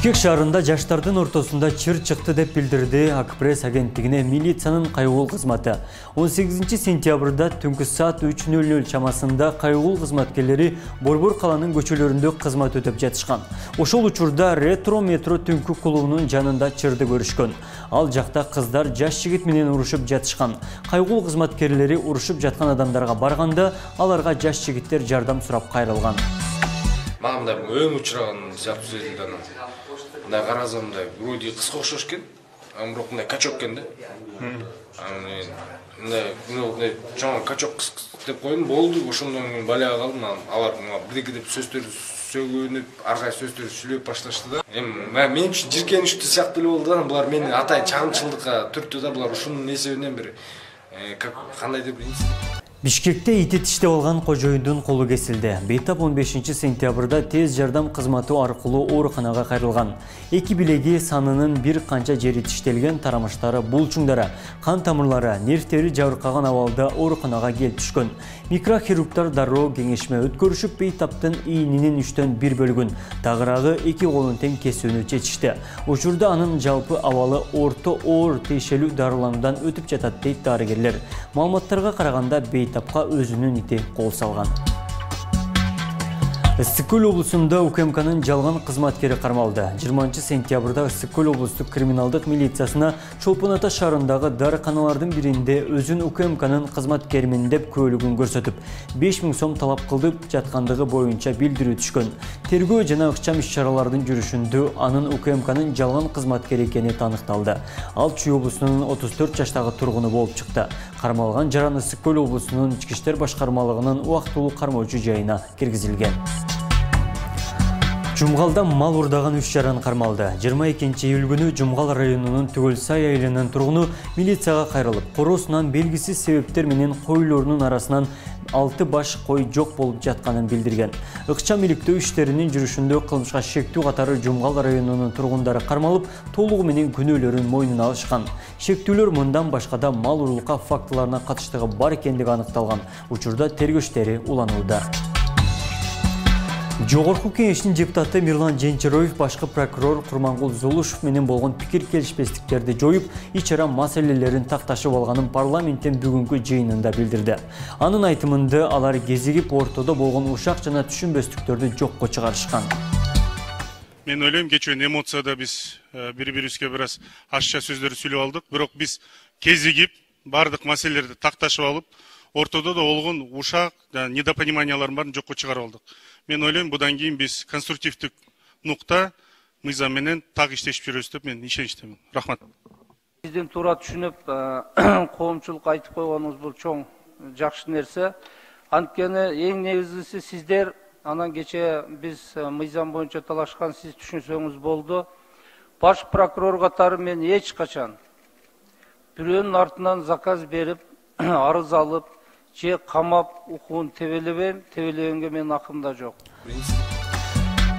Бишкек шаарында жаштардын ортосунда чыр чыкты деп билдирди Ак-пресс агенттигине милициянын кайгыл кызматы. 18 сентябрда түнкү саат 3:00 чамасында кайгыл кызматкерлери Борбор каланын көчөлөрүндө кызмат өтөп жатышкан. Ошол учурда ретро метро түнкү клубунун жанында чырды көрүшкөн. Ал жакта кыздар жаш жигит менен урушуп жатышкан. Кайгыл кызматкерлери урушуп жаткан адамдарга барганда, аларга жаш жигиттер жардам сурап кайрылган. Маған да өң ұшыраған сияқты сөзілді ана. Мына қарасам да вроде қысқа ұқсас екен, бірақ мына качок екен да. Мына жаңа качок деп қойдым, болды, ошондан мен балаға қалдым. Алар бірдеке деп сөздер сөйлөнүп, арқай сөздер сүйлөп башташты да. Мен үшін жиркенішті сияқты болды да, бұлар мені атай чағымшылдыққа түртті да, бұлар ушунун эсебинен бир кандай деп билесиз. Бишкекте ити тиштеп алган кожоюндун колу кесилди. Бейтап 15 сентябрда тез жардам кызматы аркылуу ооруканага кайрылган. Эки билеги санынын бир канча жери тиштелген, тарамыштары, булчуңдары, кан тамырлары, нервтери жабыркаган абалда ооруканага келип түшкөн. Микрохирургдар дароо кеңешме өткөрүшүп, Бейтаптын ийининин 3/1 бөлүгүн, тагыраагы 2 колун тең кесүүнү чечишти. Учурда анын жалпы абалы орто оор тиешелүү дарылануудан өтүп жатат дейт дарыгерлер. Маалыматтарга караганда Бейтапка өзүнүн ити кол салган. Ысык-Көл облусунда УКМКнын жалган кызматкери кармалды. 20 сентябрда Ысык-Көл облустук криминалдык милициясына Чолпон Ата шаарындагы дарыканалардын биринде өзүн УКМКнын кызматкеримин деп күбөлүгүн көрсөтүп, 5000 сом талап кылып жаткандыгы боюнча билдирүү түшкөн. Тергөө жана ыкчам иш-чаралардын жүрүшүндө анын УКМКнын жалган кызматкери экени таныкталды. Ал Чүй облусунун 34 жаштагы тургуну болуп чыкты. Кармалган жаран Ысык-Көл облусунун Ички иштер башкармалыгынын убактылуу кармоочу жайына киргизилген. Жумгалда мал урдаган 3 жаран кармалды. 22 июль күнү Жумгал районунун Түгөлсай айылынын тургуну милицияга кайрылып, короосунан белгисиз себептер менен койлорунун арасынан 6 баш кой жок болуп жатканын билдирген. Ыкчам иликтөө иштеринин жүрүшүндө кылмышка шектүү катары Жумгал районунун тургундары кармалып, толугу менен күнөөлөрүн мойнуна алышкан. Шектүүлөр мындан башка да мал уруулука фактыларына катыштыгы бар экендиги аныкталган. Учурда тергөө иштери уланууда. Жогорку кеңештин депутаты Мирлан Женчероев башкы прокурор Курмангул Золушев менен болгон пикир келишпестиктерди жоюп, ич-чара маселелерин такташып алганын парламенттин бүгүнкү жыйынында билдирди. Анын айтымында алар кезигип ортодо болгон ушак жана түшүнбөстүктөрдү жокко чыгарышкан. Мен ойлойм, кечен эмоцияда биз бири-бирибизге бир аз ашча сөздөрдү сүйлөп алдык, бирок биз кезигип бардык маселелерди такташып алып, ортодо да болгон ушак жана недопониманиялардын баарын жокко чыгарып алдык. Мен ойлойм, будан кийин биз конструктивдик нукта мыйзам менен так иштешип жүрөбүз деп мен ишеничтемин. Рахмат. Бизден туура түшүнүп, коомчулукка айтып койгонуңуз бул чоң жакшы нерсе. Анткени эң негизгиси сиздер, анан кече биз мыйзам боюнча талашкан, сиз түшүнсөңүз болду. Баш прокурор катары мен эч качан бирөөнүн артынан заказ берип, арыз алып, же камап укуун тебелебенге менин акымда жок.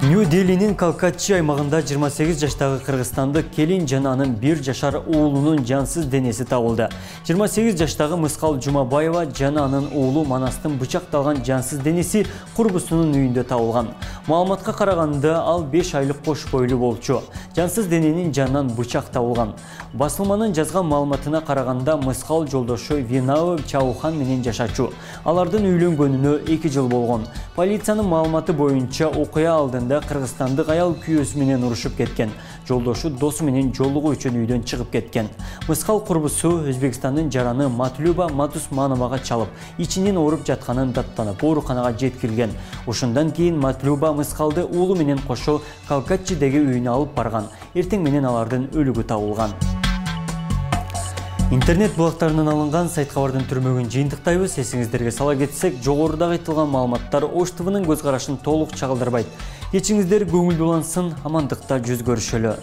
Нью-Делинин Калкатчи аймагында 28 жаштагы кыргызстандык келин жана анын 1 жашар уулунун жансыз денеси табылды. 28 жаштагы Мыскал Жумабаева жана анын уулу Манастын бычакталган жансыз денеси курбусунун үйүндө табылган. Маалыматка караганда ал 5 айлык кош бойлуу болчу. Жансыз дененин жанынан бычак табылган. Басылманын жазган маалыматына караганда Мыскал жолдошу Винау Чаухан менен жашачу. Алардын үйлөнгөнүнө 2 жыл болгон. Полициянын маалыматы боюнча окуя алдында Кыргызстандык аял күйөөсү менен урушуп кеткен. Жолдошу досу менен жолугуу үчүн үйдөн чыгып кеткен. Мыскал курбусу Өзбекстандын жараны Матлюба Матусмановага чалып, ичинин ооруп жатканын даттанып, ооруканага жеткирилген. Ошондан кийин Матлюба Мыскалды уулу менен кошо Калкатчидеги үйүнө алып барган. Эртең менен алардын өлүгү табылган. Интернет блогтарынан алынган сайт кабардын түрмөгүн жыйынтыктайбыз. Эсиңиздерге сала кетсек, жогоруда айтылган маалыматтар Ош ТВнын көз карашын толук чагылдырбайт. Кечиңиздер көңүлдүү улансын, амандыкта жүз көрүшөлү.